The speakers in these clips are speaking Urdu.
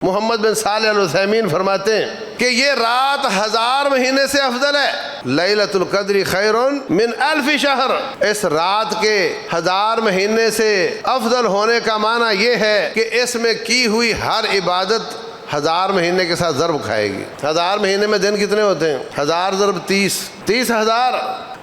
محمد بن صالح العثیمین فرماتے ہیں کہ یہ رات 1000 مہینے سے افضل ہے۔ لیلۃ القدر خیر من 1000 شہر، اس رات کے 1000 مہینے سے افضل ہونے کا معنی یہ ہے کہ اس میں کی ہوئی ہر عبادت 1000 مہینے کے ساتھ ضرب کھائے گی۔ 1000 مہینے میں دن کتنے ہوتے ہیں؟ 1000 ضرب 30,000۔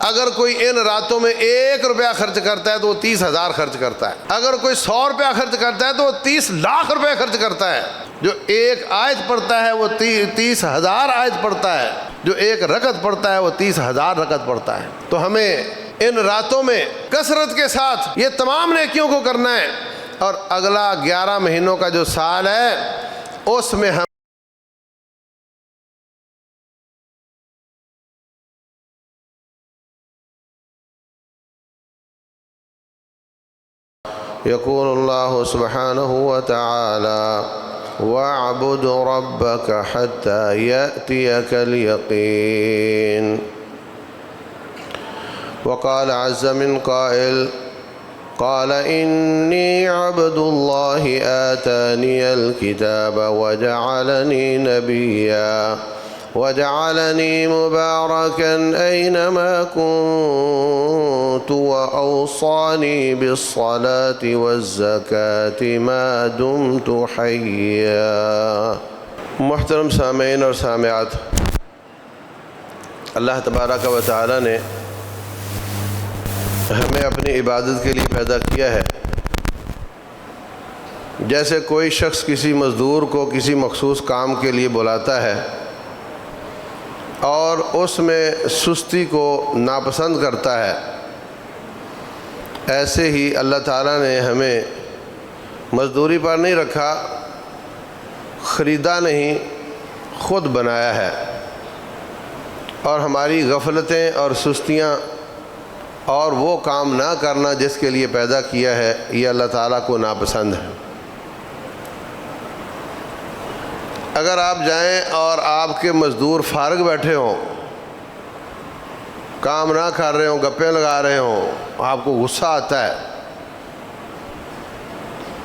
اگر کوئی ان راتوں میں 1 روپیہ خرچ کرتا ہے تو وہ 30,000 خرچ کرتا ہے۔ اگر کوئی 100 روپیہ خرچ کرتا ہے تو وہ 30 لاکھ روپے خرچ کرتا ہے۔ جو ایک آیت پڑھتا ہے وہ 30,000 آیت پڑھتا ہے، جو ایک رکعت پڑھتا ہے وہ 30,000 رکعت پڑھتا ہے۔ تو ہمیں ان راتوں میں کثرت کے ساتھ یہ تمام نیکیوں کو کرنا ہے، اور اگلا 11 مہینوں کا جو سال ہے اس میں ہم يقول الله سبحانه وتعالى واعبد ربك حتى يأتيك اليقين. وقال عز من قائل قال إني عبد الله آتاني الكتاب وجعلني نبيا وجعلني مباركا أينما كنت وأوصاني بالصلاة والزكاة ما دمت حيا. محترم سامعین اور سامعات، اللہ تبارک و تعالی نے ہمیں اپنی عبادت کے لیے پیدا کیا ہے۔ جیسے کوئی شخص کسی مزدور کو کسی مخصوص کام کے لیے بلاتا ہے اور اس میں سستی کو ناپسند کرتا ہے، ایسے ہی اللہ تعالیٰ نے ہمیں مزدوری پر نہیں رکھا، خریدا نہیں، خود بنایا ہے، اور ہماری غفلتیں اور سستیاں اور وہ کام نہ کرنا جس کے لیے پیدا کیا ہے یہ اللہ تعالیٰ کو ناپسند ہے۔ اگر آپ جائیں اور آپ کے مزدور فارغ بیٹھے ہوں، کام نہ کر رہے ہوں، گپیں لگا رہے ہوں، آپ کو غصہ آتا ہے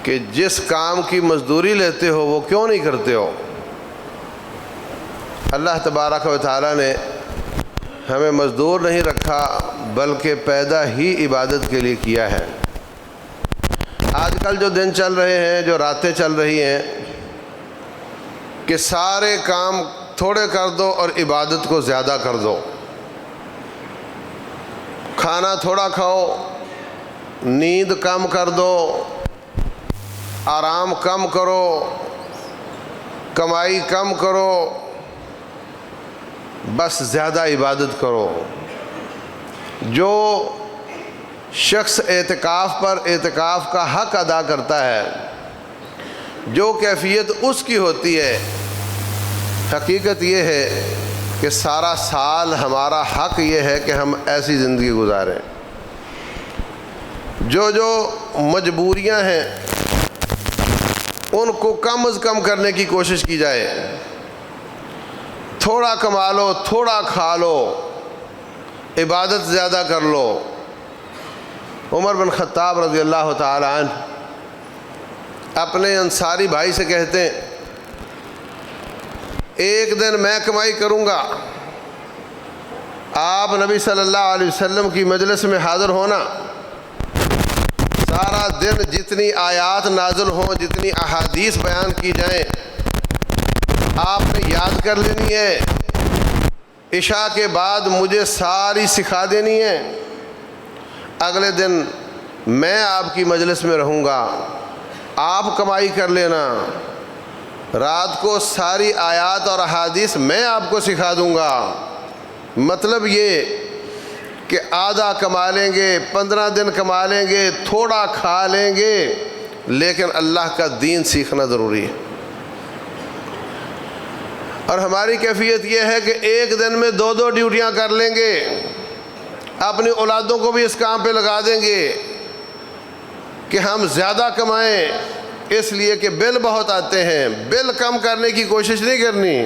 کہ جس کام کی مزدوری لیتے ہو وہ کیوں نہیں کرتے ہو؟ اللہ تبارک و تعالیٰ نے ہمیں مزدور نہیں رکھا بلکہ پیدا ہی عبادت کے لیے کیا ہے۔ آج کل جو دن چل رہے ہیں، جو راتیں چل رہی ہیں کہ سارے کام تھوڑے کر دو اور عبادت کو زیادہ کر دو، کھانا تھوڑا کھاؤ، نیند کم کر دو، آرام کم کرو، کمائی کم کرو، بس زیادہ عبادت کرو۔ جو شخص اعتکاف پر اعتکاف کا حق ادا کرتا ہے، جو کیفیت اس کی ہوتی ہے، حقیقت یہ ہے کہ سارا سال ہمارا حق یہ ہے کہ ہم ایسی زندگی گزاریں۔ جو مجبوریاں ہیں ان کو کم از کم کرنے کی کوشش کی جائے، تھوڑا کما لو، تھوڑا کھا لو، عبادت زیادہ کر لو۔ عمر بن خطاب رضی اللہ تعالی عنہ اپنے انصاری بھائی سے کہتے ہیں، ایک دن میں کمائی کروں گا، آپ نبی صلی اللہ علیہ وسلم کی مجلس میں حاضر ہونا، سارا دن جتنی آیات نازل ہوں، جتنی احادیث بیان کی جائیں آپ نے یاد کر لینی ہے، عشاء کے بعد مجھے ساری سکھا دینی ہے، اگلے دن میں آپ کی مجلس میں رہوں گا، آپ کمائی کر لینا، رات کو ساری آیات اور احادیث میں آپ کو سکھا دوں گا۔ مطلب یہ کہ آدھا کما لیں گے، 15 دن کما لیں گے، تھوڑا کھا لیں گے، لیکن اللہ کا دین سیکھنا ضروری ہے۔ اور ہماری کیفیت یہ ہے کہ ایک دن میں 2 ڈیوٹیاں کر لیں گے، اپنی اولادوں کو بھی اس کام پہ لگا دیں گے کہ ہم زیادہ کمائیں، اس لیے کہ بل بہت آتے ہیں۔ بل کم کرنے کی کوشش نہیں کرنی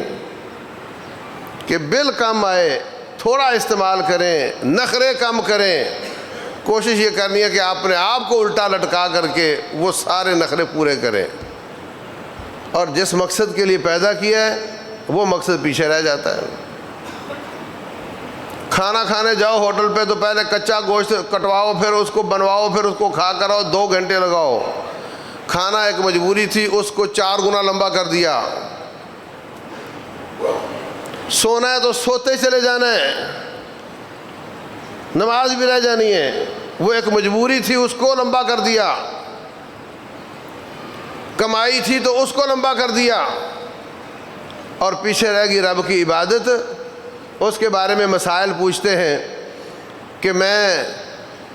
کہ بل کم آئے، تھوڑا استعمال کریں، نخرے کم کریں، کوشش یہ کرنی ہے کہ اپنے آپ کو الٹا لٹکا کر کے وہ سارے نخرے پورے کریں۔ اور جس مقصد کے لیے پیدا کیا ہے وہ مقصد پیچھے رہ جاتا ہے۔ کھانا کھانے جاؤ ہوٹل پہ تو پہلے کچا گوشت کٹواؤ، پھر اس کو بنواؤ، پھر اس کو کھا کر آؤ، 2 گھنٹے لگاؤ۔ کھانا ایک مجبوری تھی، اس کو 4 گنا لمبا کر دیا۔ سونا ہے تو سوتے ہی چلے جانا ہے، نماز بھی رہ جانی ہے، وہ ایک مجبوری تھی، اس کو لمبا کر دیا۔ کمائی تھی تو اس کو لمبا کر دیا، اور پیچھے رہ گئی رب کی عبادت۔ اس کے بارے میں مسائل پوچھتے ہیں کہ میں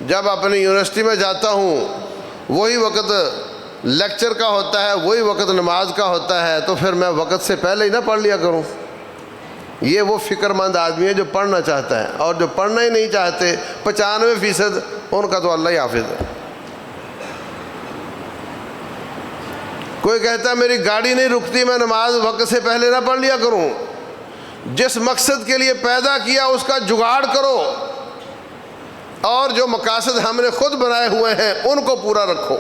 جب اپنی یونیورسٹی میں جاتا ہوں وہی وقت لیکچر کا ہوتا ہے، وہی وقت نماز کا ہوتا ہے، تو پھر میں وقت سے پہلے ہی نہ پڑھ لیا کروں۔ یہ وہ فکر مند آدمی ہے جو پڑھنا چاہتا ہے، اور جو پڑھنا ہی نہیں چاہتے 95% ان کا تو اللہ ہی حافظ ہے۔ کوئی کہتا ہے میری گاڑی نہیں رکتی، میں نماز وقت سے پہلے نہ پڑھ لیا کروں۔ جس مقصد کے لیے پیدا کیا اس کا جگاڑ کرو، اور جو مقاصد ہم نے خود بنائے ہوئے ہیں ان کو پورا رکھو۔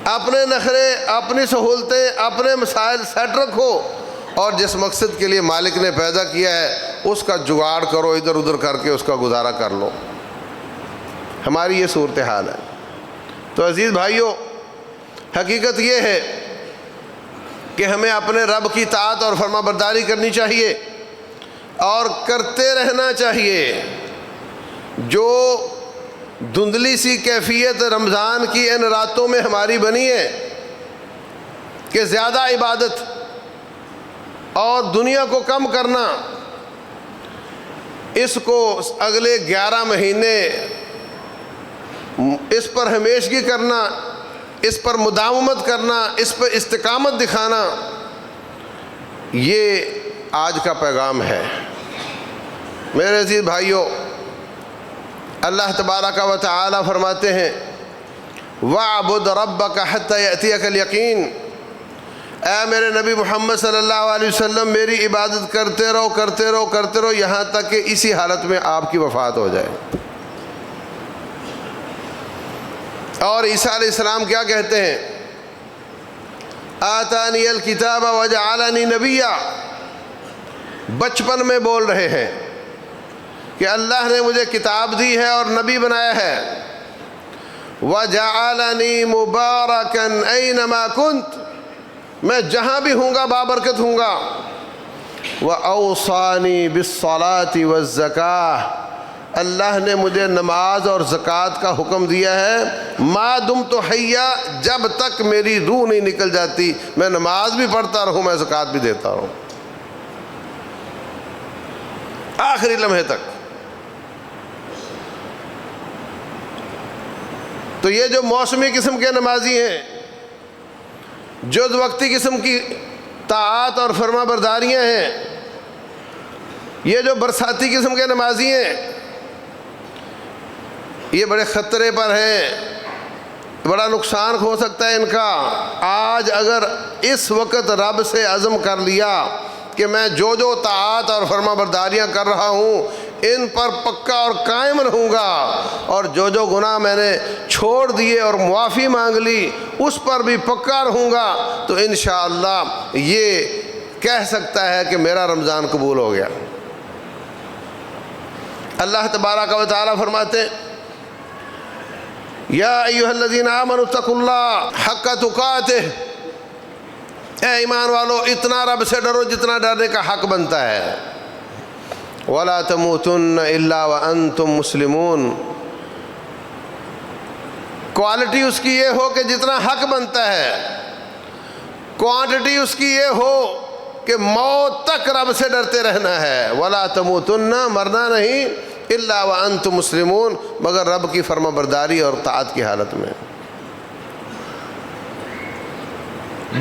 اپنے نخرے، اپنی سہولتیں، اپنے مسائل سیٹ رکھو، اور جس مقصد کے لیے مالک نے پیدا کیا ہے اس کا جگاڑ کرو، ادھر ادھر کر کے اس کا گزارا کر لو۔ ہماری یہ صورتحال ہے۔ تو عزیز بھائیوں، حقیقت یہ ہے کہ ہمیں اپنے رب کی اطاعت اور فرما برداری کرنی چاہیے، اور کرتے رہنا چاہیے۔ جو دھندلی سی کیفیت رمضان کی ان راتوں میں ہماری بنی ہے کہ زیادہ عبادت اور دنیا کو کم کرنا، اس کو اگلے 11 مہینے اس پر ہمیشگی کرنا، اس پر مداومت کرنا، اس پر استقامت دکھانا، یہ آج کا پیغام ہے۔ میرے عزیز بھائیوں، اللہ تبارک و تعالی فرماتے ہیں وَاعْبُدْ رَبَّكَ حَتَّى يَأْتِيَكَ الْيَقِينُ، اے میرے نبی محمد صلی اللہ علیہ وسلم میری عبادت کرتے رہو، کرتے رہو، کرتے رہو، یہاں تک کہ اسی حالت میں آپ کی وفات ہو جائے۔ اور عیسیٰ علیہ السلام کیا کہتے ہیں؟ آتانی الکتاب وجعلنی نبیا، بچپن میں بول رہے ہیں کہ اللہ نے مجھے کتاب دی ہے اور نبی بنایا ہے۔ وجعلنی مبارکا اینما کنت، میں جہاں بھی ہوں گا بابرکت ہوں گا۔ وَأَوْصَانِي بِالصَّلَاةِ وَالزَّكَاةِ، اللہ نے مجھے نماز اور زکوٰۃ کا حکم دیا ہے۔ ما دمت حیا، جب تک میری روح نہیں نکل جاتی میں نماز بھی پڑھتا رہوں، میں زکوٰۃ بھی دیتا رہوں، آخری لمحے تک۔ تو یہ جو موسمی قسم کے نمازی ہیں، جو وقتی قسم کی طاعات اور فرما برداریاں ہیں، یہ جو برساتی قسم کے نمازی ہیں، یہ بڑے خطرے پر ہیں، بڑا نقصان ہو سکتا ہے ان کا۔ آج اگر اس وقت رب سے عزم کر لیا کہ میں جو جو طاعات اور فرما برداریاں کر رہا ہوں ان پر پکا اور قائم رہوں گا، اور جو گناہ میں نے چھوڑ دیے اور معافی مانگ لی اس پر بھی پکا رہوں گا، تو انشاءاللہ یہ کہہ سکتا ہے کہ میرا رمضان قبول ہو گیا۔ اللہ تبارک و تعالی فرماتے ہیں یا ایھا الذین آمنوا اتقوا اللہ حق تقاتہ، اے ایمان والو اتنا رب سے ڈرو جتنا ڈرنے کا حق بنتا ہے۔ وَلَا تَمُوتُنَّ إِلَّا وَأَنْتُمْ مُسْلِمُونَ، کوالٹی اس کی یہ ہو کہ جتنا حق بنتا ہے، کوانٹٹی اس کی یہ ہو کہ موت تک رب سے ڈرتے رہنا ہے۔ وَلَا تَمُوتُنَّ، مرنا نہیں، إِلَّا وَأَنْتُمْ مُسْلِمُونَ، مگر رب کی فرما برداری اور طاعت کی حالت میں۔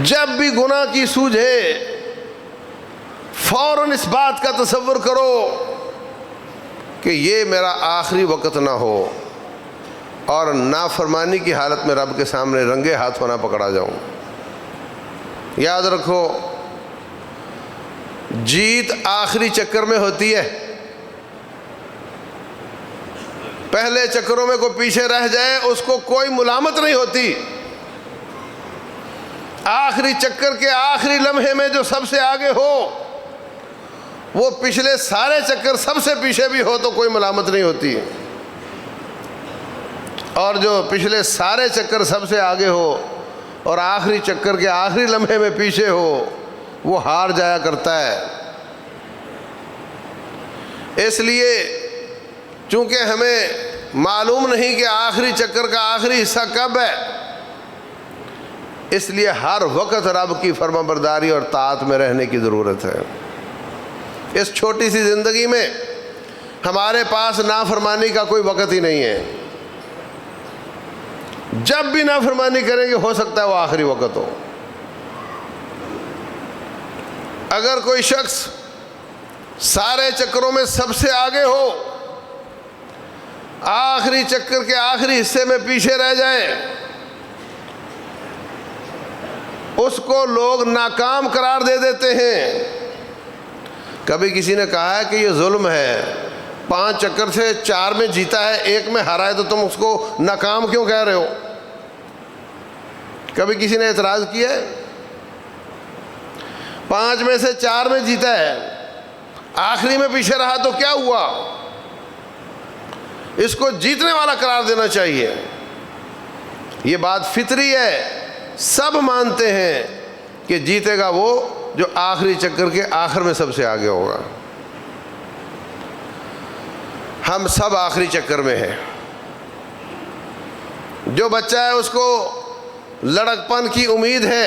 جب بھی گناہ کی سوجھے فوراً اس بات کا تصور کرو کہ یہ میرا آخری وقت نہ ہو اور نافرمانی کی حالت میں رب کے سامنے رنگے ہاتھوں نہ پکڑا جاؤں۔ یاد رکھو، جیت آخری چکر میں ہوتی ہے۔ پہلے چکروں میں کوئی پیچھے رہ جائے اس کو کوئی ملامت نہیں ہوتی، آخری چکر کے آخری لمحے میں جو سب سے آگے ہو وہ پچھلے سارے چکر سب سے پیچھے بھی ہو تو کوئی ملامت نہیں ہوتی، اور جو پچھلے سارے چکر سب سے آگے ہو اور آخری چکر کے آخری لمحے میں پیچھے ہو وہ ہار جایا کرتا ہے۔ اس لیے چونکہ ہمیں معلوم نہیں کہ آخری چکر کا آخری حصہ کب ہے، اس لیے ہر وقت رب کی فرما برداری اور طاعت میں رہنے کی ضرورت ہے۔ اس چھوٹی سی زندگی میں ہمارے پاس نافرمانی کا کوئی وقت ہی نہیں ہے، جب بھی نافرمانی کریں گے ہو سکتا ہے وہ آخری وقت ہو۔ اگر کوئی شخص سارے چکروں میں سب سے آگے ہو، آخری چکر کے آخری حصے میں پیچھے رہ جائے، اس کو لوگ ناکام قرار دے دیتے ہیں۔ کبھی کسی نے کہا ہے کہ یہ ظلم ہے، 5 چکر سے 4 میں جیتا ہے، 1 میں ہارا ہے تو تم اس کو ناکام کیوں کہہ رہے ہو؟ کبھی کسی نے اعتراض کیا ہے؟ 5 میں سے 4 میں جیتا ہے، آخری میں پیچھے رہا تو کیا ہوا؟ اس کو جیتنے والا قرار دینا چاہیے۔ یہ بات فطری ہے، سب مانتے ہیں کہ جیتے گا وہ جو آخری چکر کے آخر میں سب سے آگے ہوگا۔ ہم سب آخری چکر میں ہیں۔ جو بچہ ہے اس کو لڑکپن کی امید ہے،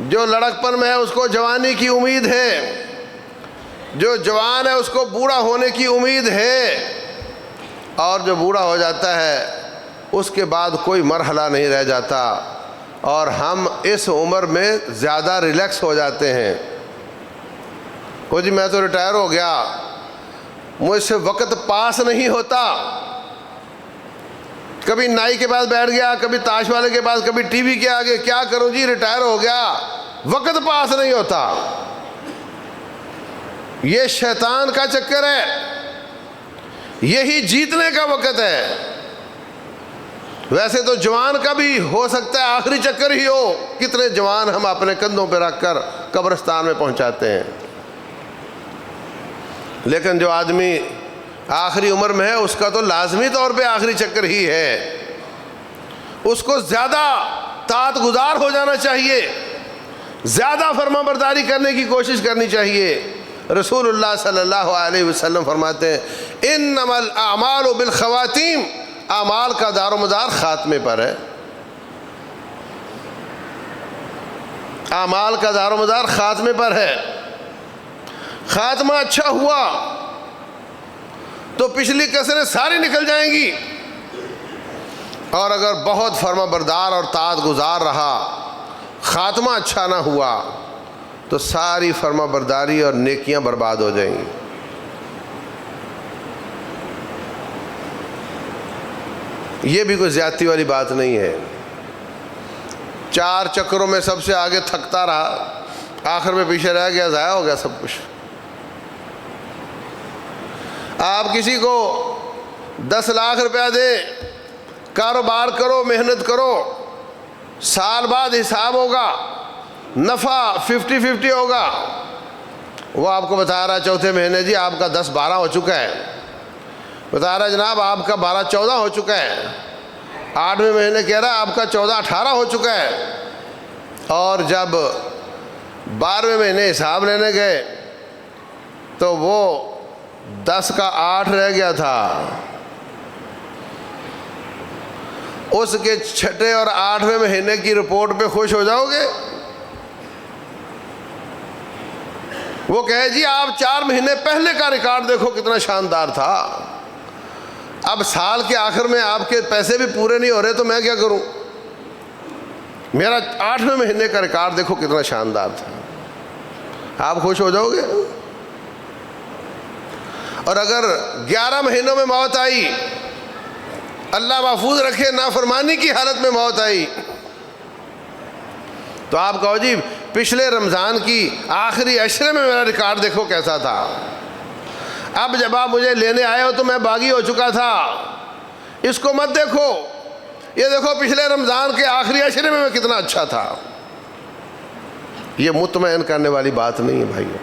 جو لڑکپن میں ہے اس کو جوانی کی امید ہے، جو جوان ہے اس کو بوڑھا ہونے کی امید ہے، اور جو بوڑھا ہو جاتا ہے اس کے بعد کوئی مرحلہ نہیں رہ جاتا، اور ہم اس عمر میں زیادہ ریلیکس ہو جاتے ہیں۔ وہ جی میں تو ریٹائر ہو گیا، مجھ سے وقت پاس نہیں ہوتا، کبھی نائی کے پاس بیٹھ گیا، کبھی تاش والے کے پاس، کبھی ٹی وی کے آگے، کیا کروں جی ریٹائر ہو گیا، وقت پاس نہیں ہوتا۔ یہ شیطان کا چکر ہے، یہی جیتنے کا وقت ہے۔ ویسے تو جوان کا بھی ہو سکتا ہے آخری چکر ہی ہو، کتنے جوان ہم اپنے کندھوں پہ رکھ کر قبرستان میں پہنچاتے ہیں، لیکن جو آدمی آخری عمر میں ہے اس کا تو لازمی طور پہ آخری چکر ہی ہے۔ اس کو زیادہ طاعت گزار ہو جانا چاہیے، زیادہ فرما برداری کرنے کی کوشش کرنی چاہیے۔ رسول اللہ صلی اللہ علیہ وسلم فرماتے ہیں انما الاعمال بالخواتیم، اعمال کا دار و مدار خاتمے پر ہے، اعمال کا دار و مدار خاتمے پر ہے۔ خاتمہ اچھا ہوا تو پچھلی کسریں ساری نکل جائیں گی، اور اگر بہت فرما بردار اور طاعت گزار رہا، خاتمہ اچھا نہ ہوا تو ساری فرما برداری اور نیکیاں برباد ہو جائیں گی۔ یہ بھی کوئی زیادتی والی بات نہیں ہے۔ 4 چکروں میں سب سے آگے تھکتا رہا، آخر میں پیچھے رہ گیا، ضائع ہو گیا سب کچھ۔ آپ کسی کو 10 لاکھ روپیہ دیں، کاروبار کرو، محنت کرو، سال بعد حساب ہوگا، نفع 50-50 ہوگا، وہ آپ کو بتا رہا ہے چوتھے مہینے جی آپ کا 10-12 ہو چکا ہے، بتا رہا ہے جناب آپ کا 12-14 ہو چکا ہے، 8ویں مہینے کہہ رہا ہے آپ کا 14-18 ہو چکا ہے، اور جب 12ویں مہینے حساب لینے گئے تو وہ 10 کا 8 رہ گیا تھا۔ اس کے 6 اور 8ویں مہینے کی رپورٹ پہ خوش ہو جاؤ گے؟ وہ کہے جی آپ 4 مہینے پہلے کا ریکارڈ دیکھو کتنا شاندار تھا، اب سال کے آخر میں آپ کے پیسے بھی پورے نہیں ہو رہے تو میں کیا کروں، میرا 8ویں مہینے کا ریکارڈ دیکھو کتنا شاندار تھا، آپ خوش ہو جاؤ گے؟ اور اگر 11 مہینوں میں موت آئی، اللہ محفوظ رکھے نافرمانی کی حالت میں موت آئی، تو آپ کہو جی پچھلے رمضان کی آخری عشرے میں میرا ریکارڈ دیکھو کیسا تھا، اب جب آپ مجھے لینے آئے ہو تو میں باغی ہو چکا تھا، اس کو مت دیکھو، یہ دیکھو پچھلے رمضان کے آخری عشرے میں کتنا اچھا تھا. یہ مطمئن کرنے والی بات نہیں ہے بھائیو.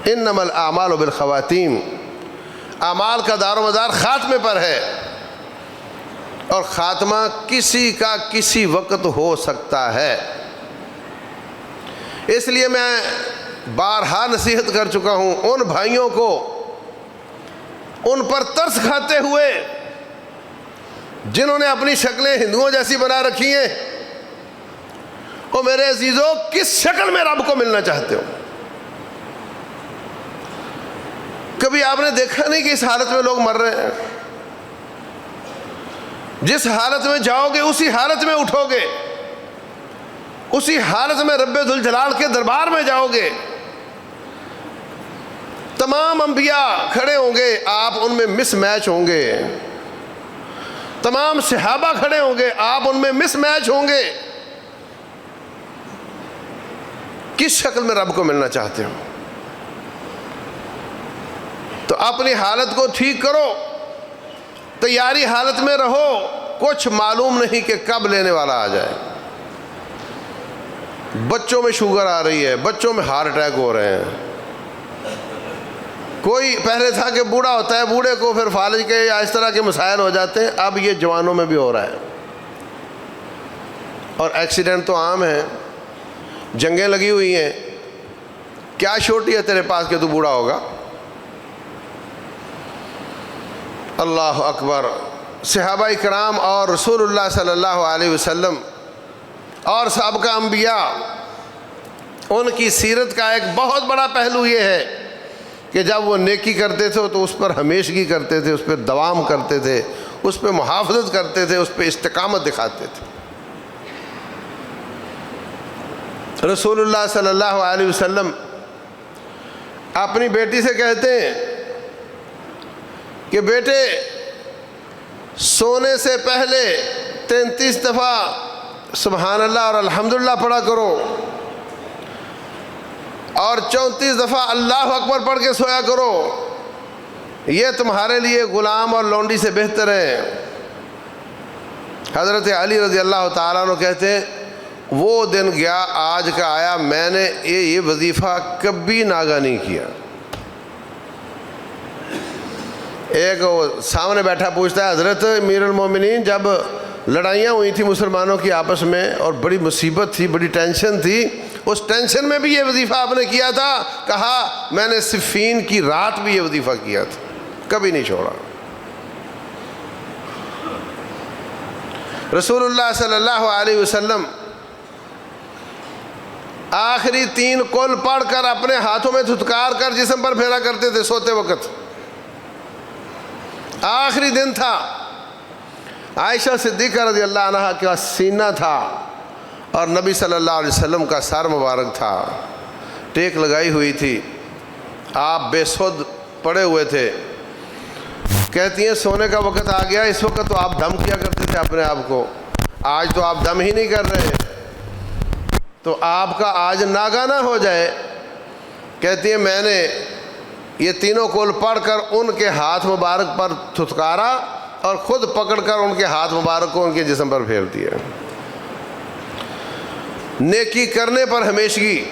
انما الاعمال بالخواتیم، اعمال کا دار و مدار خاتمے پر ہے، اور خاتمہ کسی کا کسی وقت ہو سکتا ہے. اس لیے میں بارہا نصیحت کر چکا ہوں ان بھائیوں کو، ان پر ترس کھاتے ہوئے جنہوں نے اپنی شکلیں ہندوؤں جیسی بنا رکھی ہیں، او میرے عزیزو، کس شکل میں رب کو ملنا چاہتے ہو؟ کبھی آپ نے دیکھا نہیں کہ اس حالت میں لوگ مر رہے ہیں؟ جس حالت میں جاؤ گے اسی حالت میں اٹھو گے، اسی حالت میں رب ذوالجلال کے دربار میں جاؤ گے. تمام انبیاء کھڑے ہوں گے، آپ ان میں مس میچ ہوں گے. تمام صحابہ کھڑے ہوں گے، آپ ان میں مس میچ ہوں گے. کس شکل میں رب کو ملنا چاہتے ہو؟ تو اپنی حالت کو ٹھیک کرو، تیاری حالت میں رہو. کچھ معلوم نہیں کہ کب لینے والا آ جائے. بچوں میں شوگر آ رہی ہے، بچوں میں ہارٹ اٹیک ہو رہے ہیں. کوئی پہلے تھا کہ بوڑھا ہوتا ہے، بوڑھے کو پھر فالج کے یا اس طرح کے مسائل ہو جاتے ہیں، اب یہ جوانوں میں بھی ہو رہا ہے. اور ایکسیڈنٹ تو عام ہیں، جنگیں لگی ہوئی ہیں. کیا چھوٹی ہے تیرے پاس کہ تو بوڑھا ہوگا؟ اللہ اکبر. صحابہ کرام اور رسول اللہ صلی اللہ علیہ وسلم اور سابقہ انبیاء، ان کی سیرت کا ایک بہت بڑا پہلو یہ ہے کہ جب وہ نیکی کرتے تھے تو اس پر ہمیشگی کرتے تھے، اس پہ دوام کرتے تھے، اس پہ محافظت کرتے تھے، اس پہ استقامت دکھاتے تھے. رسول اللہ صلی اللہ علیہ وسلم اپنی بیٹی سے کہتے ہیں کہ بیٹے، سونے سے پہلے 33 دفعہ سبحان اللہ اور الحمدللہ پڑھا کرو، اور 34 دفعہ اللہ اکبر پڑھ کے سویا کرو. یہ تمہارے لیے غلام اور لونڈی سے بہتر ہے. حضرت علی رضی اللہ تعالیٰ عنہ کہتے ہیں وہ دن گیا آج کا آیا، میں نے یہ وظیفہ کبھی ناگہ نہیں کیا. ایک سامنے بیٹھا پوچھتا ہے حضرت امیر المومنین، جب لڑائیاں ہوئی تھی مسلمانوں کی آپس میں اور بڑی مصیبت تھی، بڑی ٹینشن تھی، اس ٹینشن میں بھی یہ وظیفہ آپ نے کیا تھا؟ کہا میں نے صفین کی رات بھی یہ وظیفہ کیا تھا، کبھی نہیں چھوڑا. رسول اللہ صلی اللہ علیہ وسلم آخری 3 قل پڑھ کر اپنے ہاتھوں میں دھتکار کر جسم پر پھیرا کرتے تھے سوتے وقت. آخری دن تھا، عائشہ صدیقہ رضی اللہ عنہا کا سینہ تھا اور نبی صلی اللہ علیہ وسلم کا سر مبارک تھا، ٹیک لگائی ہوئی تھی، آپ بے سود پڑے ہوئے تھے. کہتی ہیں سونے کا وقت آ گیا. اس وقت تو آپ دم کیا کرتے تھے اپنے آپ کو، آج تو آپ دم ہی نہیں کر رہے، تو آپ کا آج ناگہ نہ ہو جائے. کہتی ہیں میں نے یہ تینوں قول پڑھ کر ان کے ہاتھ مبارک پر تھتکارا اور خود پکڑ کر ان کے ہاتھ مبارک کو ان کے جسم پر پھیر دیا. نیکی کرنے پر ہمیشگی.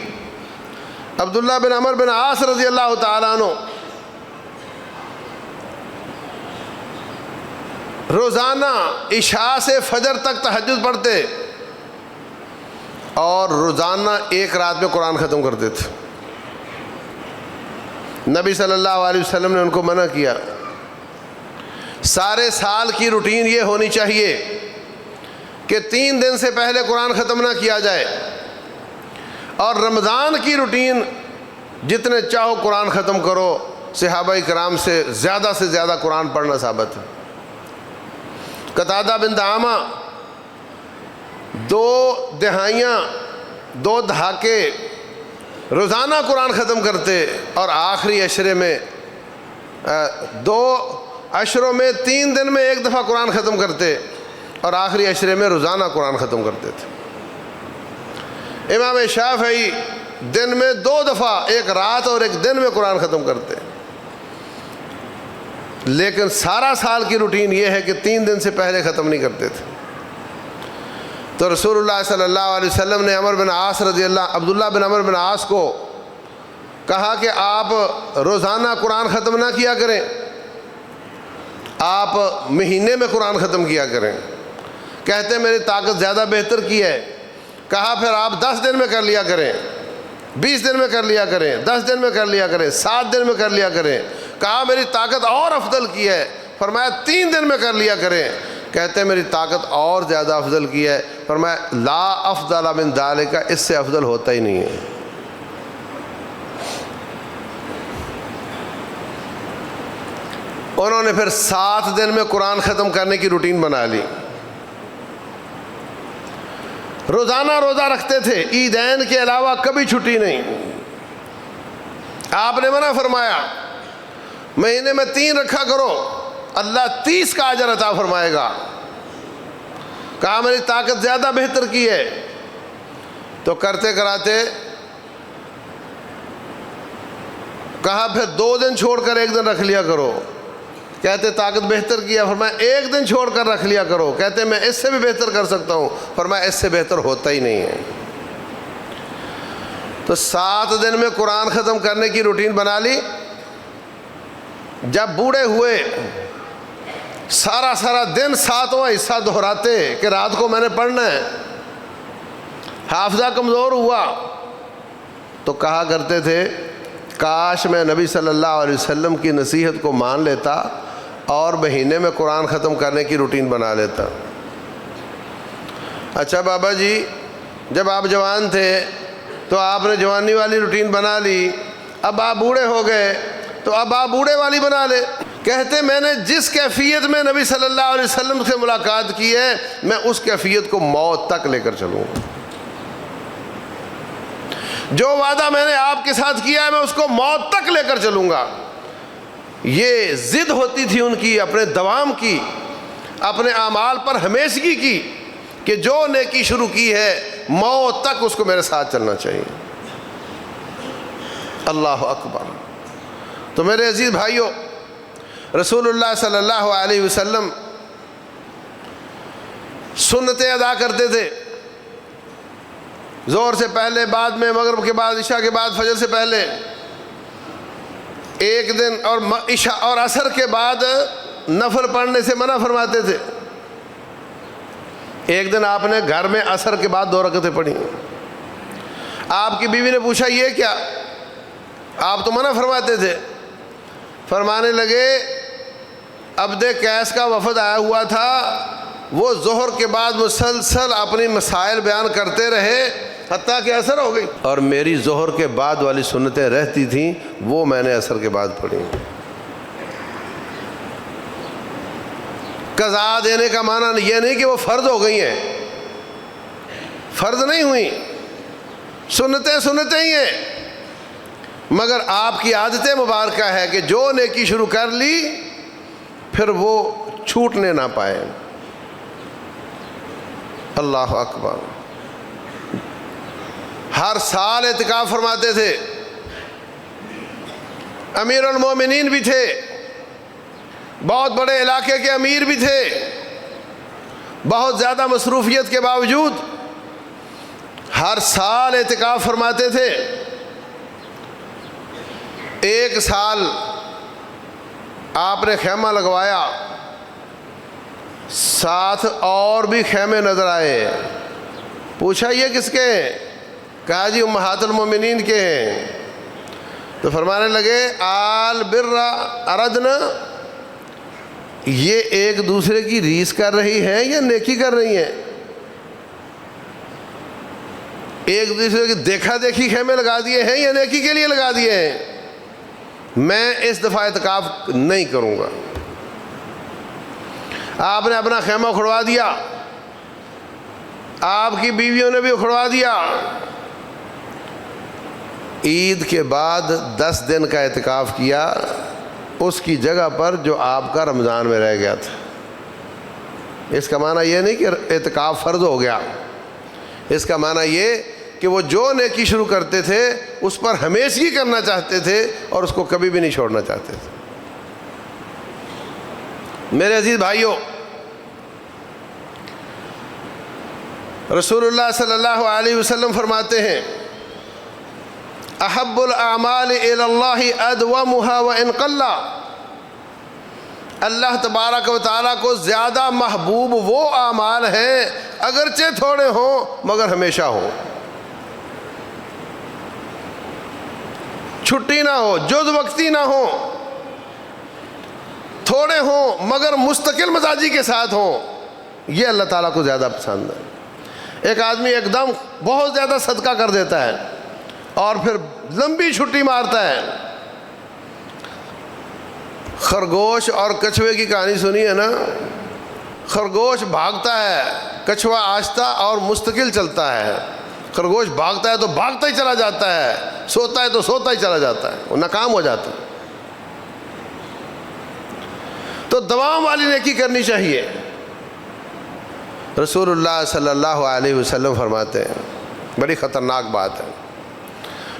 عبداللہ بن عمر بن عاص رضی اللہ تعالیٰ عنہ روزانہ عشاء سے فجر تک تہجد پڑھتے اور روزانہ ایک رات میں قرآن ختم کرتے تھے. نبی صلی اللہ علیہ وسلم نے ان کو منع کیا. سارے سال کی روٹین یہ ہونی چاہیے کہ 3 دن سے پہلے قرآن ختم نہ کیا جائے، اور رمضان کی روٹین جتنے چاہو قرآن ختم کرو. صحابہ کرام سے زیادہ قرآن پڑھنا ثابت ہے. قتادہ بن دعامہ 2 دہائیاں 2 دھاکے روزانہ قرآن ختم کرتے، اور آخری عشرے میں 2 عشروں میں 3 دن میں 1 دفعہ قرآن ختم کرتے، اور آخری عشرے میں روزانہ قرآن ختم کرتے تھے. امام شافعی دن میں 2 دفعہ، ایک رات اور ایک دن میں قرآن ختم کرتے. لیکن سارا سال کی روٹین یہ ہے کہ 3 دن سے پہلے ختم نہیں کرتے تھے. تو رسول اللہ صلی اللہ علیہ وسلم نے عبداللہ بن عمر بن عاص کو کہا کہ آپ روزانہ قرآن ختم نہ کیا کریں، آپ مہینے میں قرآن ختم کیا کریں۔ کہتے میری طاقت زیادہ بہتر کی ہے۔ کہا پھر آپ 10 دن میں کر لیا کریں، 20 دن میں کر لیا کریں، 10 دن میں کر لیا کریں، 7 دن میں کر لیا کریں۔ کہا میری طاقت اور افضل کی ہے، فرمایا 3 دن میں کر لیا کریں۔ کہتے میری طاقت اور زیادہ افضل کی ہے، فرمایا لا افضل من ذالک، اس سے افضل ہوتا ہی نہیں ہے۔ انہوں نے پھر 7 دن میں قرآن ختم کرنے کی روٹین بنا لی۔ روزانہ روزہ رکھتے تھے، عیدین کے علاوہ کبھی چھٹی نہیں۔ آپ نے منع فرمایا مہینے میں 3 رکھا کرو، اللہ 30 کا اجر عطا فرمائے گا۔ کہا میری طاقت زیادہ بہتر کی ہے، تو کرتے کراتے کہا پھر 2 دن چھوڑ کر 1 دن رکھ لیا کرو۔ کہتے طاقت بہتر کیا، فرمایا 1 دن چھوڑ کر رکھ لیا کرو۔ کہتے میں اس سے بھی بہتر کر سکتا ہوں، فرمایا اس سے بہتر ہوتا ہی نہیں ہے۔ تو 7 دن میں قرآن ختم کرنے کی روٹین بنا لی۔ جب بوڑھے ہوئے سارا دن 7واں حصہ دہراتے کہ رات کو میں نے پڑھنا ہے، حافظہ کمزور ہوا تو کہا کرتے تھے کاش میں نبی صلی اللہ علیہ وسلم کی نصیحت کو مان لیتا اور مہینے میں قرآن ختم کرنے کی روٹین بنا لیتا۔ اچھا بابا جی، جب آپ جوان تھے تو آپ نے جوانی والی روٹین بنا لی، اب آپ بوڑھے ہو گئے تو اب آپ بوڑھے والی بنا لے۔ کہتے میں نے جس کیفیت میں نبی صلی اللہ علیہ وسلم سے ملاقات کی ہے، میں اس کیفیت کو موت تک لے کر چلوں گا۔ جو وعدہ میں نے آپ کے ساتھ کیا ہے میں اس کو موت تک لے کر چلوں گا۔ یہ ضد ہوتی تھی ان کی، اپنے دوام کی، اپنے اعمال پر ہمیشگی کی، کہ جو نیکی شروع کی ہے موت تک اس کو میرے ساتھ چلنا چاہیے۔ اللہ اکبر۔ تو میرے عزیز بھائیوں، رسول اللہ صلی اللہ علیہ وسلم سنتیں ادا کرتے تھے، ظہر سے پہلے، بعد میں، مغرب کے بعد، عشاء کے بعد، فجر سے پہلے 1 دن، اور عشاء اور عصر کے بعد نفل پڑھنے سے منع فرماتے تھے۔ ایک دن آپ نے گھر میں عصر کے بعد 2 رکعتیں پڑھی۔ آپ کی بیوی نے پوچھا یہ کیا؟ آپ تو منع فرماتے تھے۔ فرمانے لگے عبد قیس کا وفد آیا ہوا تھا، وہ ظہر کے بعد مسلسل اپنی مسائل بیان کرتے رہے حتیٰ کہ عصر ہو گئی، اور میری ظہر کے بعد والی سنتیں رہتی تھیں وہ میں نے عصر کے بعد پڑھی۔ قضا دینے کا معنی یہ نہیں کہ وہ فرض ہو گئی ہیں، فرض نہیں ہوئی، سنتیں ہی ہیں، مگر آپ کی عادت مبارکہ ہے کہ جو نیکی شروع کر لی پھر وہ چھوٹنے نہ پائے۔ اللہ اکبر۔ ہر سال اعتکاف فرماتے تھے، امیر المومنین بھی تھے، بہت بڑے علاقے کے امیر بھی تھے، بہت زیادہ مصروفیت کے باوجود ہر سال اعتکاف فرماتے تھے۔ 1 سال آپ نے خیمہ لگوایا، ساتھ اور بھی خیمے نظر آئے۔ پوچھا یہ کس کے ہیں؟ کہا جی امہات المومنین کے ہیں۔ تو فرمانے لگے آل بر اردنا، یہ ایک دوسرے کی ریس کر رہی ہیں یا نیکی کر رہی ہیں؟ ایک دوسرے کی دیکھا دیکھی خیمے لگا دیے ہیں یا نیکی کے لیے لگا دیے ہیں؟ میں اس دفعہ اعتکاف نہیں کروں گا۔ آپ نے اپنا خیمہ اکھڑوا دیا، آپ کی بیویوں نے بھی اکھڑوا دیا۔ عید کے بعد 10 دن کا اعتکاف کیا اس کی جگہ پر جو آپ کا رمضان میں رہ گیا تھا۔ اس کا معنی یہ نہیں کہ اعتکاف فرض ہو گیا، اس کا معنی یہ کہ وہ جو نیکی شروع کرتے تھے اس پر ہمیشگی کرنا چاہتے تھے اور اس کو کبھی بھی نہیں چھوڑنا چاہتے تھے۔ میرے عزیز بھائیوں، رسول اللہ صلی اللہ علیہ وسلم فرماتے ہیں احب الاعمال الی اللہ ادومها وان قل، اللہ تبارک و تعالیٰ کو زیادہ محبوب وہ اعمال ہیں اگرچہ تھوڑے ہوں مگر ہمیشہ ہوں، چھٹی نہ ہو، جز وقتی نہ ہو، تھوڑے ہوں مگر مستقل مزاجی کے ساتھ ہوں، یہ اللہ تعالیٰ کو زیادہ پسند ہے۔ ایک آدمی ایک دم بہت زیادہ صدقہ کر دیتا ہے اور پھر لمبی چھٹی مارتا ہے۔ خرگوش اور کچھوے کی کہانی سنی ہے نا؟ خرگوش بھاگتا ہے، کچھوا آہستہ اور مستقل چلتا ہے۔ خرگوش بھاگتا ہے تو بھاگتا ہی چلا جاتا ہے، سوتا ہے تو سوتا ہی چلا جاتا ہے، وہ ناکام ہو جاتا ہے۔ تو دوام والی نیکی کرنی چاہیے۔ رسول اللہ صلی اللہ علیہ وسلم فرماتے ہیں، بڑی خطرناک بات ہے،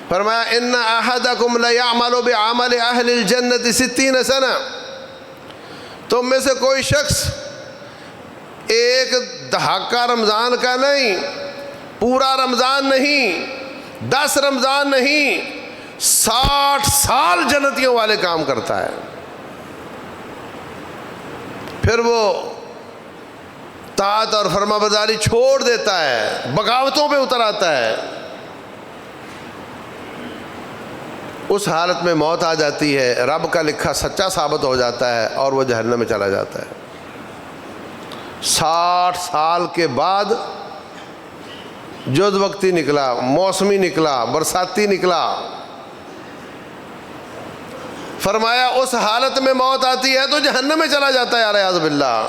فرمایا ان احدکم لیعمل بعمل اہل الجنت 60 سنہ، تم میں سے کوئی شخص ایک دہاکہ رمضان کا نہیں، پورا رمضان نہیں، 10 رمضان نہیں، 60 سال جنتیوں والے کام کرتا ہے، پھر وہ طاعت اور فرما برداری چھوڑ دیتا ہے، بغاوتوں پہ اتر آتا ہے، اس حالت میں موت آ جاتی ہے، رب کا لکھا سچا ثابت ہو جاتا ہے اور وہ جہنم میں چلا جاتا ہے۔ 60 سال کے بعد جز وقتی نکلا، موسمی نکلا، برساتی نکلا، فرمایا اس حالت میں موت آتی ہے تو جہنم میں چلا جاتا ہے، اعوذ باللہ۔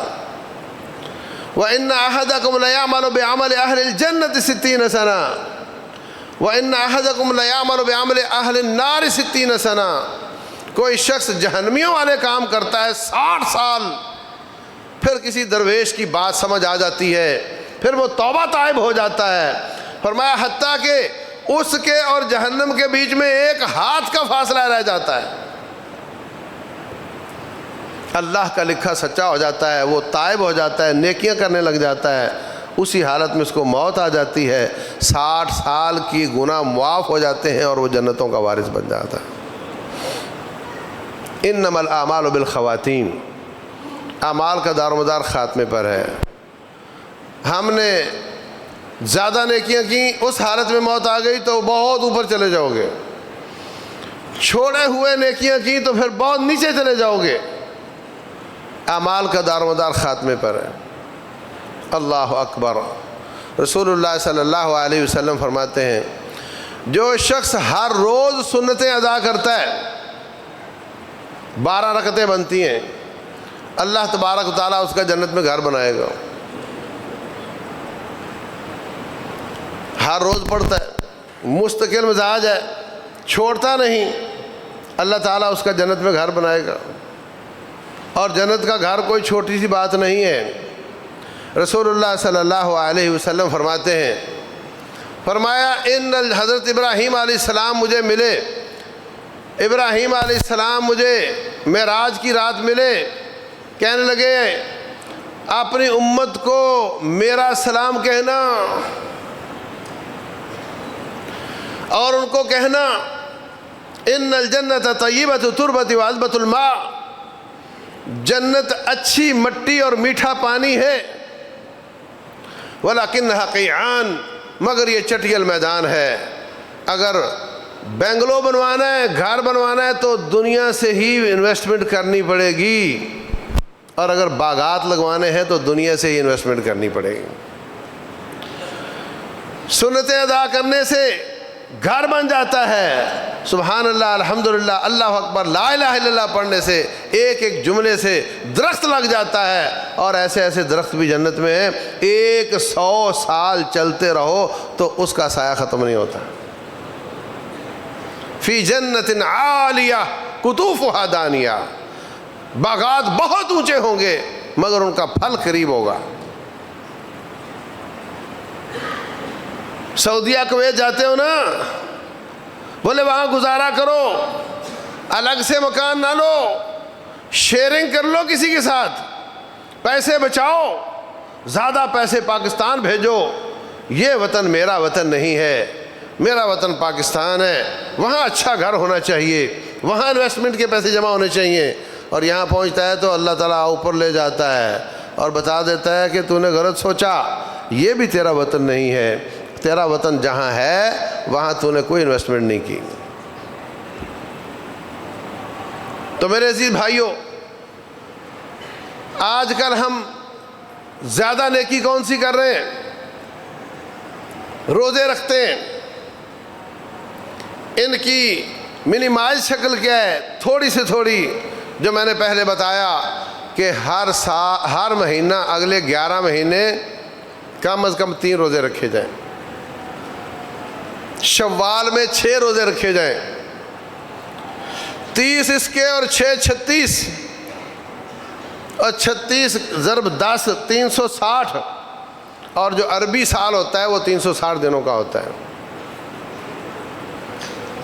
وَإِنَّ أَحَدَكُمْ لَيَعْمَلُ بِعَمَلِ أَهْلِ الْجَنَّةِ 60 سَنَةً وَإِنَّ أَحَدَكُمْ لَيَعْمَلُ بِعَمَلِ أَهْلِ النَّارِ 60 سَنَةً، کوئی شخص جہنمیوں والے کام کرتا ہے 60 سال، پھر کسی درویش کی بات سمجھ آ جاتی ہے، پھر وہ توبہ طائب ہو جاتا ہے، فرمایا حتیٰ کہ اس کے اور جہنم کے بیچ میں ایک ہاتھ کا فاصلہ رہ جاتا ہے، اللہ کا لکھا سچا ہو جاتا ہے، وہ تائب ہو جاتا ہے، نیکیاں کرنے لگ جاتا ہے، اسی حالت میں اس کو موت آ جاتی ہے، 60 سال کی گناہ معاف ہو جاتے ہیں اور وہ جنتوں کا وارث بن جاتا ہے۔ انما الاعمال بالخواتیم، اعمال کا دار و مدار خاتمے پر ہے۔ ہم نے زیادہ نیکیاں کی، اس حالت میں موت آ گئی تو بہت اوپر چلے جاؤ گے، چھوڑے ہوئے نیکیاں کی تو پھر بہت نیچے چلے جاؤ گے۔ اعمال کا دار و مدار خاتمے پر ہے۔ اللہ اکبر۔ رسول اللہ صلی اللہ علیہ وسلم فرماتے ہیں جو شخص ہر روز سنتیں ادا کرتا ہے، 12 رکعتیں بنتی ہیں، اللہ تبارک و تعالیٰ اس کا جنت میں گھر بنائے گا۔ ہر روز پڑھتا ہے، مستقل مزاج ہے، چھوڑتا نہیں، اللہ تعالیٰ اس کا جنت میں گھر بنائے گا۔ اور جنت کا گھر کوئی چھوٹی سی بات نہیں ہے۔ رسول اللہ صلی اللہ علیہ وسلم فرماتے ہیں، فرمایا ان حضرت ابراہیم علیہ السلام مجھے ملے، ابراہیم علیہ السلام مجھے معراج کی رات ملے، کہنے لگے اپنی امت کو میرا سلام کہنا اور ان کو کہنا ان الجنت طیبۃ تربۃ وعذبۃ الماء، جنت اچھی مٹی اور میٹھا پانی ہے، ولیکنھا قیعان، مگر یہ چٹیل میدان ہے۔ اگر بنگلو بنوانا ہے، گھر بنوانا ہے تو دنیا سے ہی انویسٹمنٹ کرنی پڑے گی، اور اگر باغات لگوانے ہیں تو دنیا سے ہی انویسٹمنٹ کرنی پڑے گی۔ سنتیں ادا کرنے سے گھر بن جاتا ہے، سبحان اللہ، الحمدللہ، اللہ اکبر، لا الہ الا اللہ پڑھنے سے ایک ایک جملے سے درخت لگ جاتا ہے، اور ایسے ایسے درخت بھی جنت میں ہیں 100 سال چلتے رہو تو اس کا سایہ ختم نہیں ہوتا۔ فی جنت عالیہ قطوفھا دانیہ، باغات بہت اونچے ہوں گے مگر ان کا پھل قریب ہوگا۔ سعودیہ کویت جاتے ہو نا، بولے وہاں گزارا کرو، الگ سے مکان نہ لو، شیئرنگ کر لو کسی کے ساتھ، پیسے بچاؤ، زیادہ پیسے پاکستان بھیجو، یہ وطن میرا وطن نہیں ہے، میرا وطن پاکستان ہے، وہاں اچھا گھر ہونا چاہیے، وہاں انویسٹمنٹ کے پیسے جمع ہونے چاہیے، اور یہاں پہنچتا ہے تو اللہ تعالیٰ اوپر لے جاتا ہے اور بتا دیتا ہے کہ تو نے غلط سوچا، یہ بھی تیرا وطن نہیں ہے، تیرا وطن جہاں ہے وہاں تو نے کوئی انویسٹمنٹ نہیں کی۔ تو میرے عزیز بھائیوں، آج کل ہم زیادہ نیکی کون سی کر رہے ہیں؟ روزے رکھتے ہیں، ان کی منیمائز شکل کیا ہے؟ تھوڑی سے تھوڑی، جو میں نے پہلے بتایا کہ ہر مہینہ اگلے 11 مہینے کم از کم 3 روزے رکھے جائیں، شوال میں 6 روزے رکھے جائیں، 30 اس کے اور 6 36، اور 36 ضرب 10 360، اور جو عربی سال ہوتا ہے وہ 360 دنوں کا ہوتا ہے۔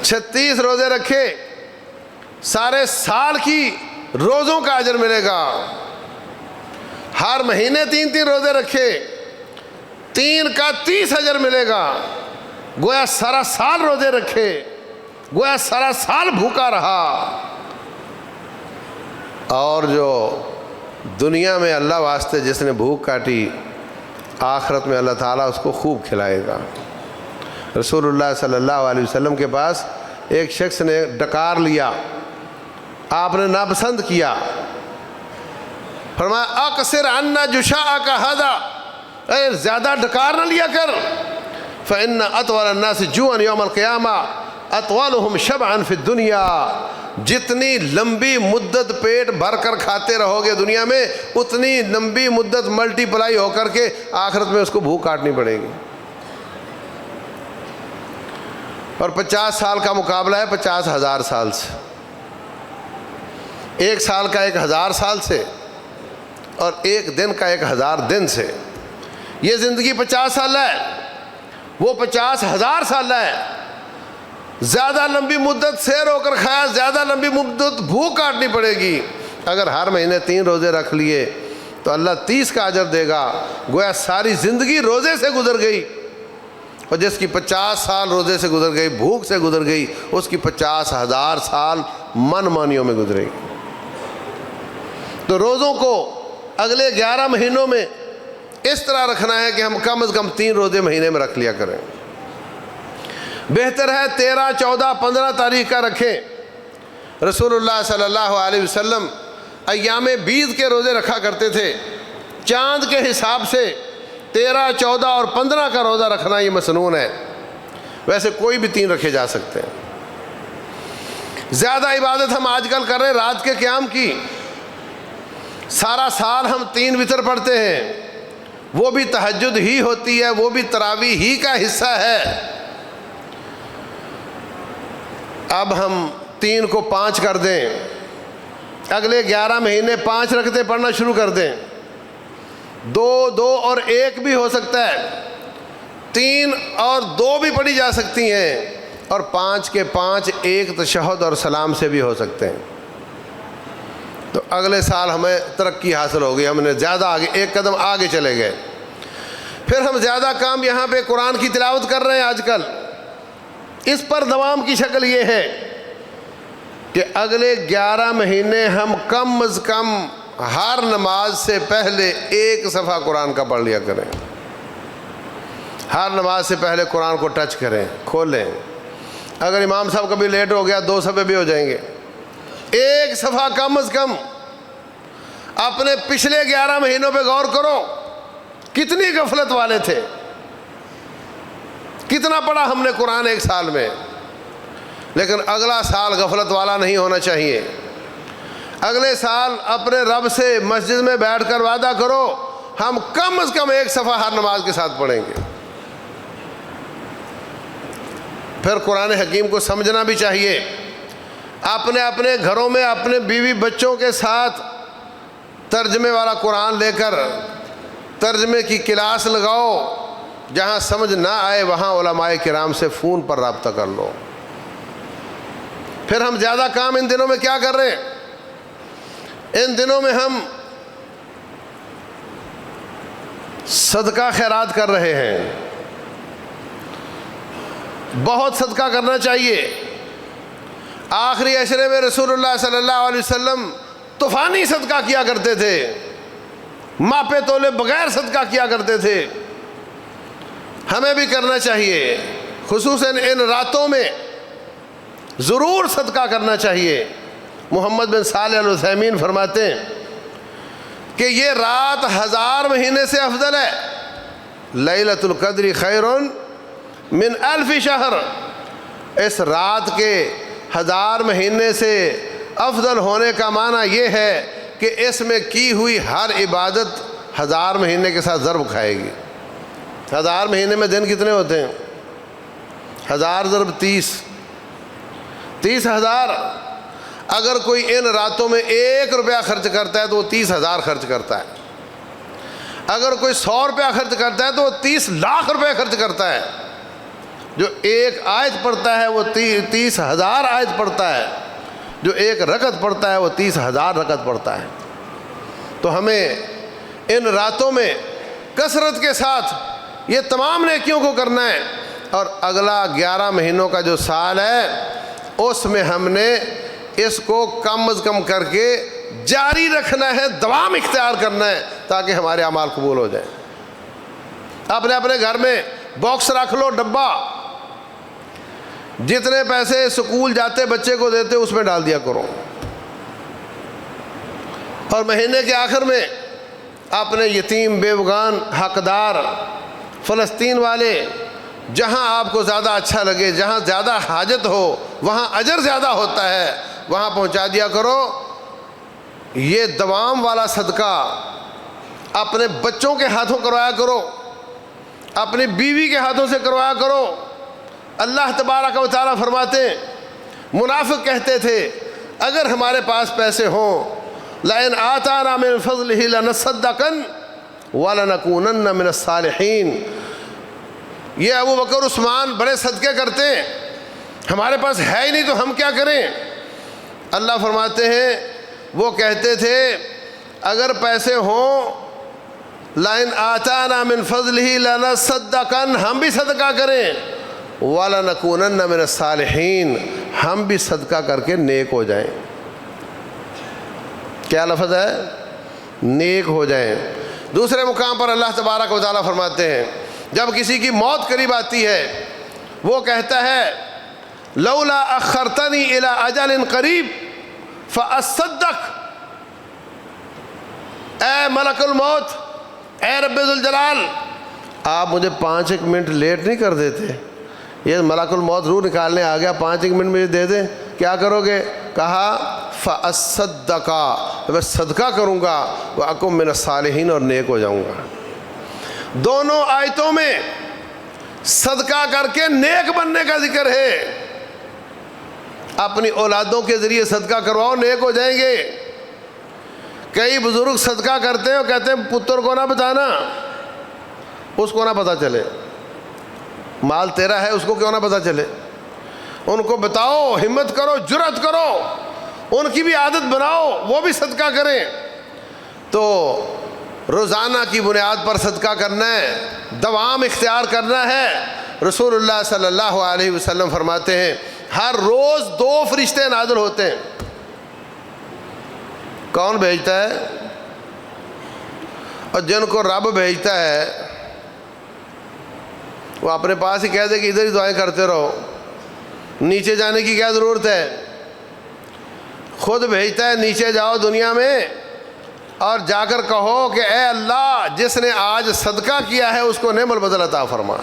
36 روزے رکھے، سارے سال کی روزوں کا اجر ملے گا۔ ہر مہینے 3 روزے رکھے، 3 کا 30 اجر ملے گا، گویا سارا سال روزے رکھے، گویا سارا سال بھوکا رہا۔ اور جو دنیا میں اللہ واسطے جس نے بھوک کاٹی، آخرت میں اللہ تعالیٰ اس کو خوب کھلائے گا۔ رسول اللہ صلی اللہ علیہ وسلم کے پاس ایک شخص نے ڈکار لیا، آپ نے ناپسند کیا، فرمایا اقصر عنا جشاءک ھذا، اے زیادہ ڈکار نہ لیا کر، فإن أطول الناس جوعا یوم القیامہ اطولهم شبعا فی الدنیا، جتنی لمبی مدت پیٹ بھر کر کھاتے رہو گے دنیا میں، اتنی لمبی مدت ملٹی پلائی ہو کر کے آخرت میں اس کو بھوک کاٹنی پڑے گی۔ اور 50 سال کا مقابلہ ہے 50,000 سال سے، 1 سال کا 1,000 سال سے، اور 1 دن کا 1,000 دن سے۔ یہ زندگی 50 سال ہے، وہ 50,000 سال ہے۔ زیادہ لمبی مدت سیر ہو کر کھایا، زیادہ لمبی مدت بھوک کاٹنی پڑے گی۔ اگر ہر مہینے 3 روزے رکھ لیے تو اللہ 30 کا اجر دے گا، گویا ساری زندگی روزے سے گزر گئی۔ اور جس کی 50 سال روزے سے گزر گئی، بھوک سے گزر گئی، اس کی 50,000 سال من مانیوں میں گزرے گی۔ تو روزوں کو اگلے 11 مہینوں میں اس طرح رکھنا ہے کہ ہم کم از کم 3 روزے مہینے میں رکھ لیا کریں۔ بہتر ہے 13 14 15 تاریخ کا رکھیں۔ رسول اللہ صلی اللہ علیہ وسلم ایام بیض کے روزے رکھا کرتے تھے، چاند کے حساب سے 13 14 اور 15 کا روزہ رکھنا یہ مسنون ہے، ویسے کوئی بھی 3 رکھے جا سکتے ہیں۔ زیادہ عبادت ہم آج کل کر رہے ہیں رات کے قیام کی، سارا سال ہم 3 وتر پڑھتے ہیں، وہ بھی تہجد ہی ہوتی ہے، وہ بھی تراویح ہی کا حصہ ہے۔ اب ہم 3 کو 5 کر دیں، اگلے 11 مہینے 5 رکعتیں پڑھنا شروع کر دیں، 2 2 اور 1 بھی ہو سکتا ہے، 3 اور 2 بھی پڑھی جا سکتی ہیں، اور 5 کے 5 1 تشہد اور سلام سے بھی ہو سکتے ہیں۔ تو اگلے سال ہمیں ترقی حاصل ہوگی، ہم نے زیادہ آگے 1 قدم آگے چلے گئے۔ پھر ہم زیادہ کام یہاں پہ قرآن کی تلاوت کر رہے ہیں آج کل، اس پر دوام کی شکل یہ ہے کہ اگلے 11 مہینے ہم کم از کم ہر نماز سے پہلے 1 صفحہ قرآن کا پڑھ لیا کریں، ہر نماز سے پہلے قرآن کو ٹچ کریں، کھولیں۔ اگر امام صاحب کبھی لیٹ ہو گیا 2 صفحے بھی ہو جائیں گے، 1 صفحہ کم از کم۔ اپنے پچھلے 11 مہینوں پہ غور کرو، کتنی غفلت والے تھے، کتنا پڑھا ہم نے قرآن 1 سال میں، لیکن اگلا سال غفلت والا نہیں ہونا چاہیے۔ اگلے سال اپنے رب سے مسجد میں بیٹھ کر وعدہ کرو ہم کم از کم 1 صفحہ ہر نماز کے ساتھ پڑھیں گے۔ پھر قرآن حکیم کو سمجھنا بھی چاہیے، اپنے اپنے گھروں میں اپنے بیوی بچوں کے ساتھ ترجمے والا قرآن لے کر ترجمے کی کلاس لگاؤ، جہاں سمجھ نہ آئے وہاں علماء کرام سے فون پر رابطہ کر لو۔ پھر ہم زیادہ کام ان دنوں میں کیا کر رہے ہیں؟ ان دنوں میں ہم صدقہ خیرات کر رہے ہیں، بہت صدقہ کرنا چاہیے۔ آخری عشرے میں رسول اللہ صلی اللہ علیہ وسلم طوفانی صدقہ کیا کرتے تھے، ماپے تولے بغیر صدقہ کیا کرتے تھے۔ ہمیں بھی کرنا چاہیے، خصوصاً ان راتوں میں ضرور صدقہ کرنا چاہیے۔ محمد بن صالح العثیمین فرماتے ہیں کہ یہ رات 1000 مہینے سے افضل ہے۔ لیلۃ القدر خیر من 1000 شہر، اس رات کے 1000 مہینے سے افضل ہونے کا معنی یہ ہے کہ اس میں کی ہوئی ہر عبادت 1000 مہینے کے ساتھ ضرب کھائے گی۔ 1000 مہینے میں دن کتنے ہوتے ہیں؟ 1000 ضرب 30، 30,000۔ اگر کوئی ان راتوں میں 1 روپیہ خرچ کرتا ہے تو وہ 30,000 خرچ کرتا ہے۔ اگر کوئی 100 روپیہ خرچ کرتا ہے تو وہ 30 لاکھ روپے خرچ کرتا ہے۔ جو ایک آیت پڑھتا ہے وہ 30,000 آیت پڑھتا ہے، جو ایک رکعت پڑھتا ہے وہ 30,000 رکعت پڑھتا ہے۔ تو ہمیں ان راتوں میں کثرت کے ساتھ یہ تمام نیکیوں کو کرنا ہے، اور اگلا 11 مہینوں کا جو سال ہے اس میں ہم نے اس کو کم از کم کر کے جاری رکھنا ہے، دوام اختیار کرنا ہے، تاکہ ہمارے اعمال قبول ہو جائیں۔ اپنے اپنے گھر میں باکس رکھ لو، ڈبہ، جتنے پیسے سکول جاتے بچے کو دیتے اس میں ڈال دیا کرو، اور مہینے کے آخر میں اپنے یتیم، بیوگان، حقدار، فلسطین والے، جہاں آپ کو زیادہ اچھا لگے، جہاں زیادہ حاجت ہو، وہاں اجر زیادہ ہوتا ہے، وہاں پہنچا دیا کرو۔ یہ دوام والا صدقہ اپنے بچوں کے ہاتھوں کروایا کرو، اپنی بیوی کے ہاتھوں سے کروایا کرو۔ اللہ تبارک و تعالیٰ فرماتے ہیں، منافق کہتے تھے اگر ہمارے پاس پیسے ہوں، لَإِنْ آتَانَا مِنْ فَضْلِهِ لَنَصَّدَّقَنَّ وَلَنَكُونَنَّ مِنَ الصَّالِحِينَ۔ یہ ابو بکر عثمان بڑے صدقے کرتے ہیں، ہمارے پاس ہے ہی نہیں تو ہم کیا کریں؟ اللہ فرماتے ہیں وہ کہتے تھے اگر پیسے ہوں، لَإِنْ آتَانَا مِنْ فَضْلِهِ لَنَصَّدَّقَنَّ، ہم بھی صدقہ کریں، وَلَنَكُونَنَّ مِنَ الصَّالِحِينَ، ہم بھی صدقہ کر کے نیک ہو جائیں۔ کیا لفظ ہے؟ نیک ہو جائیں۔ دوسرے مقام پر اللہ تبارک و تعالیٰ فرماتے ہیں جب کسی کی موت قریب آتی ہے وہ کہتا ہے لولا اخرتنی الی اجل قریب فاصدق، اے ملک الموت، اے رب ذوالجلال، آپ مجھے 5 منٹ لیٹ نہیں کر دیتے؟ یہ ملک الموت روح نکالنے آ گیا، 5 منٹ مجھے دے دیں، کیا کرو گے؟ کہا فاصدقا، میں صدقہ کروں گا، واکن من الصالحین، اور نیک ہو جاؤں گا۔ دونوں آیتوں میں صدقہ کر کے نیک بننے کا ذکر ہے۔ اپنی اولادوں کے ذریعے صدقہ کرواؤ، نیک ہو جائیں گے۔ کئی بزرگ صدقہ کرتے ہیں اور کہتے ہیں پتر کو نہ بتانا، اس کو نہ پتہ چلے، مال تیرا ہے اس کو کیوں نہ پتہ چلے، ان کو بتاؤ، ہمت کرو، جرأت کرو، ان کی بھی عادت بناؤ، وہ بھی صدقہ کریں۔ تو روزانہ کی بنیاد پر صدقہ کرنا ہے، دوام اختیار کرنا ہے۔ رسول اللہ صلی اللہ علیہ وسلم فرماتے ہیں ہر روز 2 فرشتے نازل ہوتے ہیں۔ کون بھیجتا ہے؟ اور جن کو رب بھیجتا ہے وہ اپنے پاس ہی کہہ دے کہ ادھر ہی دعائیں کرتے رہو، نیچے جانے کی کیا ضرورت ہے؟ خود بھیجتا ہے نیچے جاؤ دنیا میں اور جا کر کہو کہ اے اللہ، جس نے آج صدقہ کیا ہے اس کو نعم البدل عطا فرما،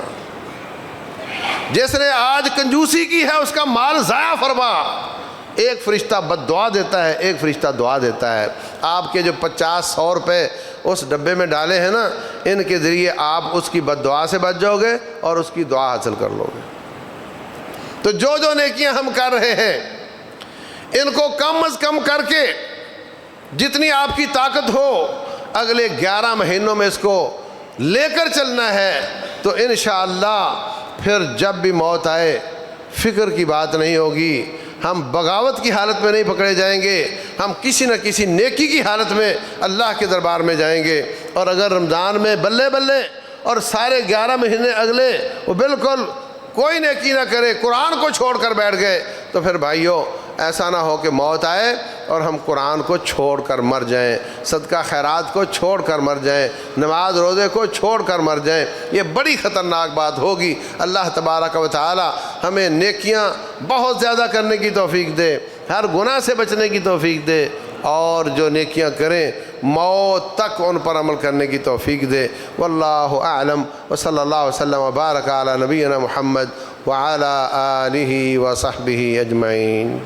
جس نے آج کنجوسی کی ہے اس کا مال ضائع فرما۔ ایک فرشتہ بد دعا دیتا ہے، ایک فرشتہ دعا دیتا ہے۔ آپ کے جو 50-100 روپے اس ڈبے میں ڈالے ہیں نا، ان کے ذریعے آپ اس کی بد دعا سے بچ جاؤ گے اور اس کی دعا حاصل کر لو گے۔ تو جو نیکیاں ہم کر رہے ہیں ان کو کم از کم کر کے جتنی آپ کی طاقت ہو اگلے 11 مہینوں میں اس کو لے کر چلنا ہے، تو انشاءاللہ پھر جب بھی موت آئے فکر کی بات نہیں ہوگی، ہم بغاوت کی حالت میں نہیں پکڑے جائیں گے، ہم کسی نہ کسی نیکی کی حالت میں اللہ کے دربار میں جائیں گے۔ اور اگر رمضان میں بلے بلے اور سارے 11 مہینے اگلے وہ بالکل کوئی نیکی نہ کرے، قرآن کو چھوڑ کر بیٹھ گئے، تو پھر بھائیوں ایسا نہ ہو کہ موت آئے اور ہم قرآن کو چھوڑ کر مر جائیں، صدقہ خیرات کو چھوڑ کر مر جائیں، نماز روزے کو چھوڑ کر مر جائیں، یہ بڑی خطرناک بات ہوگی۔ اللہ تبارک و تعالی ہمیں نیکیاں بہت زیادہ کرنے کی توفیق دے، ہر گناہ سے بچنے کی توفیق دے، اور جو نیکیاں کریں موت تک ان پر عمل کرنے کی توفیق دے۔ واللہ اعلم، وصلی اللہ وسلم وبارک علی نبینا محمد وعلی آلہ وصحبہ اجمعین۔